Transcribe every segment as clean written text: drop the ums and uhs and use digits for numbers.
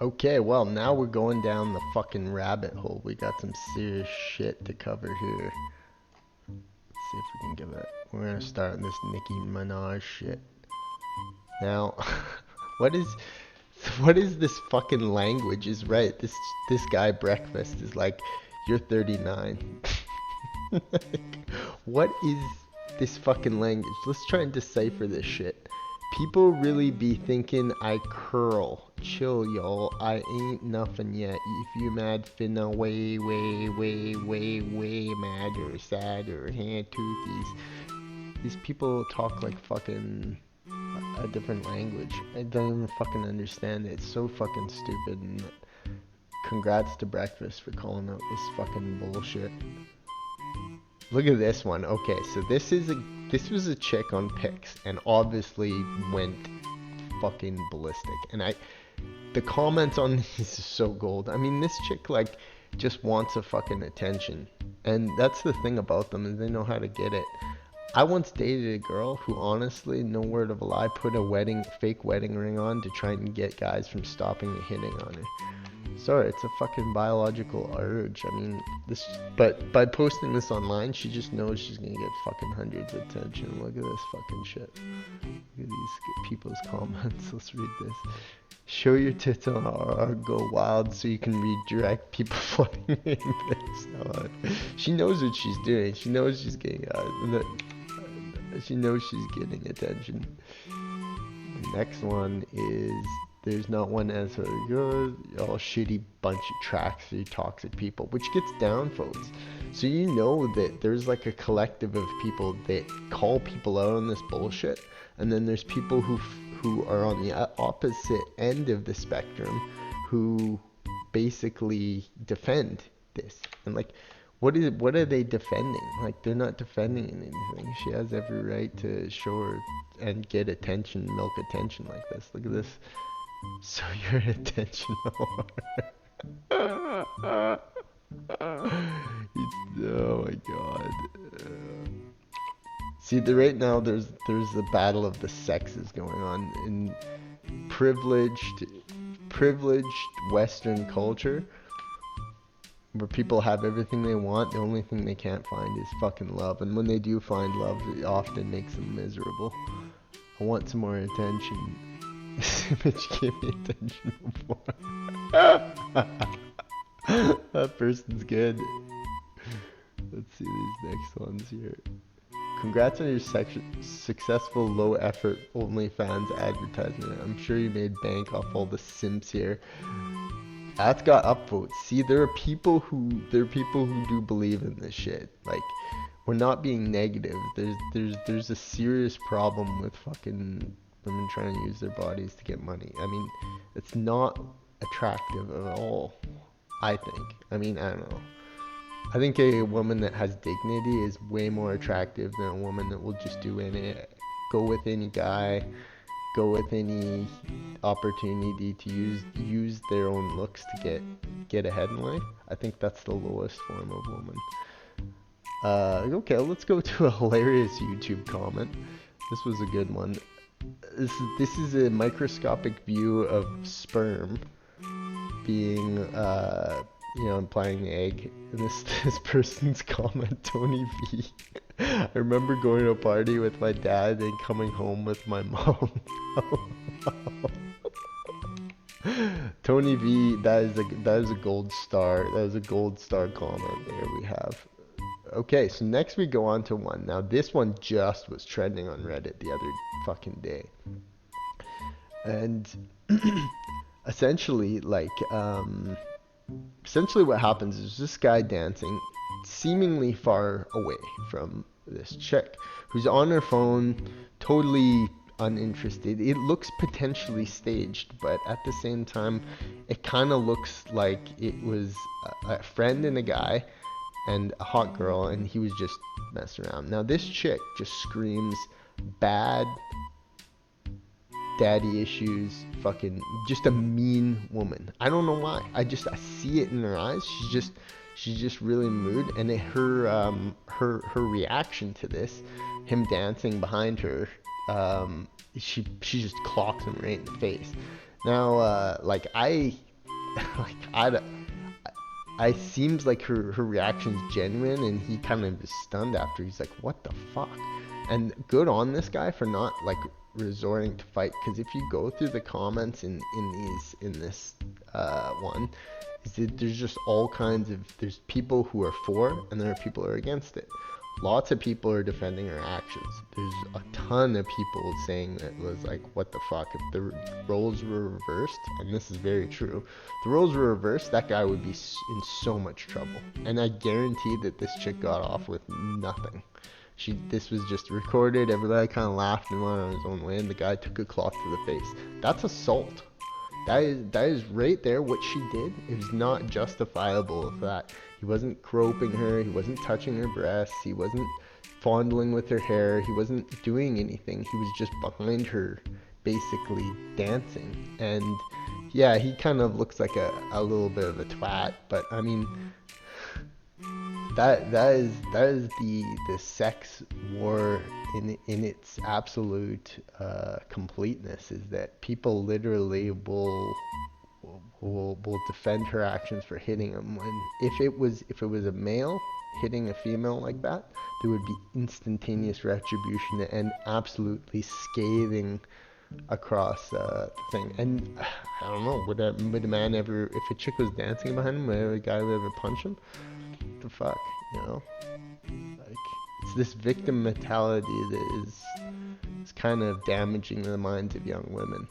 Okay, well, now we're going down the fucking rabbit hole. We got some serious shit to cover here. Let's see if we can give it. We're gonna start on this Nicki Minaj shit. Now, what is what is this fucking language? Is right. This guy breakfast is like, you're 39. Like, what is this fucking language? Let's try and decipher this shit. People really be thinking I curl. Chill, y'all. I ain't nothing yet. If you mad, finna way mad or sad or hand toothies. These people talk like fucking a different language. I don't even fucking understand it. It's so fucking stupid. And congrats to Breakfast for calling out this fucking bullshit. Look at this one. Okay, so this was a chick on Pix and obviously went fucking ballistic. And the comments on these is so gold. I mean, this chick like just wants a fucking attention. And that's the thing about them is they know how to get it. I once dated a girl who honestly, no word of a lie, put a fake wedding ring on to try and get guys from stopping the hitting on her. Sorry, it's a fucking biological urge. I mean, but by posting this online, she just knows she's gonna get fucking hundreds of attention. Look at this fucking shit. Look at these people's comments. Let's read this. Show your tits on RR, go wild so you can redirect people flooding in this. She knows what she's doing. She knows she's getting she knows she's getting attention. The next one is there's not one answer. You're all shitty bunch of tracks for you toxic people, which gets down, folks. So you know that there's like a collective of people that call people out on this bullshit, and then there's people who are on the opposite end of the spectrum who basically defend this. And like, what are they defending? Like, they're not defending anything. She has every right to show her and get attention, milk attention like this. Look at this. So you're an attention whore. Oh my god. See, right now there's a battle of the sexes going on in privileged Western culture where people have everything they want. The only thing they can't find is fucking love, and when they do find love, it often makes them miserable. I want some more attention. This image gave me attention before. That person's good. Let's see these next ones here. Congrats on your successful low effort OnlyFans advertisement. I'm sure you made bank off all the simps here. That's got upvotes. See, there are people who do believe in this shit. Like, we're not being negative. There's a serious problem with fucking women trying to use their bodies to get money. I mean, it's not attractive at all, I think. I mean, I don't know. I think a woman that has dignity is way more attractive than a woman that will just go with any guy, go with any opportunity to use their own looks to get ahead in life. I think that's the lowest form of woman. Okay, let's go to a hilarious YouTube comment. This was a good one. This is a microscopic view of sperm being implying the egg. And this person's comment, Tony V. I remember going to a party with my dad and coming home with my mom. Tony V, that is a gold star. That is a gold star comment there we have. Okay, so next we go on to one. Now this one just was trending on Reddit the other fucking day. And essentially what happens is this guy dancing seemingly far away from this chick who's on her phone, totally uninterested. It looks potentially staged, but at the same time, it kind of looks like it was a friend and a guy and a hot girl, and he was just messing around. Now this chick just screams bad daddy issues, fucking just a mean woman. I don't know why. I see it in her eyes. She's just really mood, and her reaction to this, him dancing behind her, she just clocks him right in the face. Now, like like I seems like her reaction's genuine, and he kind of is stunned after. He's like, "What the fuck?" And good on this guy for not like resorting to fight, because if you go through the comments in this one, is that there's just all kinds of there's people who are for and there are people who are against it. Lots of people are defending her actions. There's a ton of people saying that it was like, what the fuck? If the roles were reversed, and this is very true, if the roles were reversed, that guy would be in so much trouble. And I guarantee that this chick got off with nothing. This was just recorded. Everybody kind of laughed and went on his own way, and the guy took a cloth to the face. That's assault. That is right there what she did. It was not justifiable of that. He wasn't groping her, he wasn't touching her breasts, he wasn't fondling with her hair, he wasn't doing anything. He was just behind her, basically dancing. And yeah, he kind of looks like a little bit of a twat, but I mean, that is the sex war in its absolute completeness. Is that people literally will defend her actions for hitting him. When if it was a male hitting a female like that, there would be instantaneous retribution and absolutely scathing across the thing. And I don't know, would a man ever, if a chick was dancing behind him, would a guy would ever punch him? What the fuck, you know? Like, it's this victim mentality that is kind of damaging the minds of young women.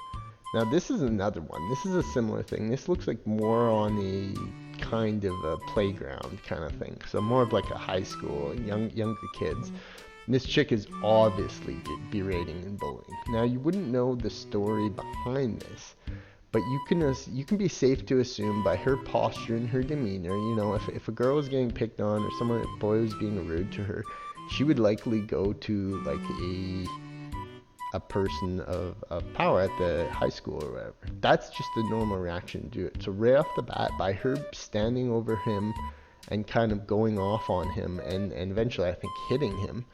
Now this is another one. This is a similar thing. This looks like more on a kind of a playground kind of thing. So more of like a high school, younger kids. And this chick is obviously berating and bullying. Now you wouldn't know the story behind this, but you can be safe to assume by her posture and her demeanor, you know, if a girl is getting picked on or a boy was being rude to her, she would likely go to like a person of power at the high school or whatever. That's just the normal reaction to it. So right off the bat, by her standing over him and kind of going off on him and eventually I think hitting him,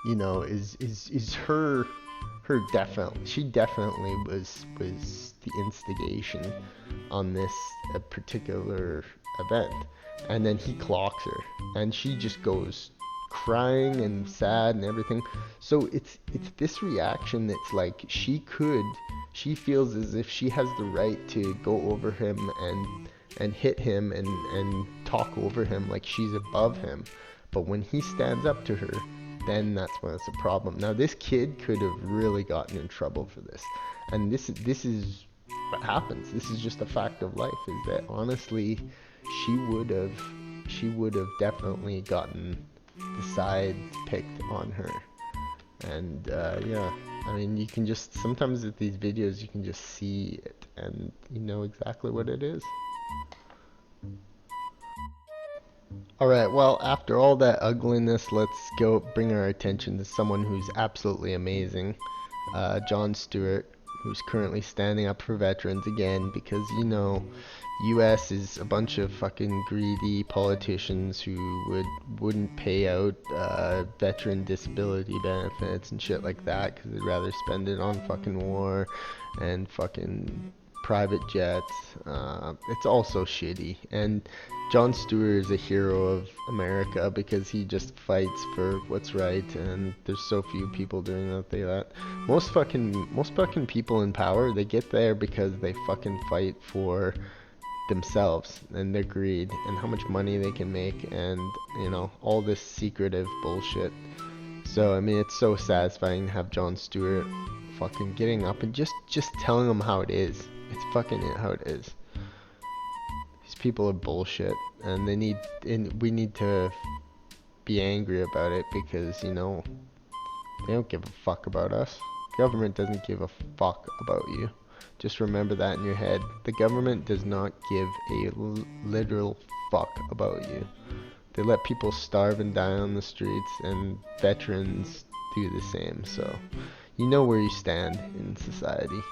you know, is her definitely, she definitely was the instigation on this particular event. And then he clocks her and she just goes crying and sad and everything. So it's this reaction that's like she feels as if she has the right to go over him and hit him and talk over him like she's above him. But when he stands up to her, then that's when it's a problem. Now this kid could have really gotten in trouble for this. And this is what happens. This is just a fact of life, is that honestly she would have definitely gotten the side picked on her. And yeah, I mean, you can just sometimes with these videos you can just see it and you know exactly what it is. Alright, well, after all that ugliness, let's go bring our attention to someone who's absolutely amazing. Jon Stewart, who's currently standing up for veterans again because, you know, US is a bunch of fucking greedy politicians who wouldn't pay out veteran disability benefits and shit like that because they'd rather spend it on fucking war and fucking private jets. It's all so shitty. And Jon Stewart is a hero of America because he just fights for what's right, and there's so few people doing that. Most fucking people in power, they get there because they fucking fight for themselves and their greed and how much money they can make, and you know, all this secretive bullshit. So I mean, it's so satisfying to have Jon Stewart fucking getting up and just telling them how it is. It's fucking how it is. These people are bullshit, and we need to be angry about it because, you know, they don't give a fuck about us. Government doesn't give a fuck about you. Just remember that in your head. The government does not give a literal fuck about you. They let people starve and die on the streets, and veterans do the same. So you know where you stand in society.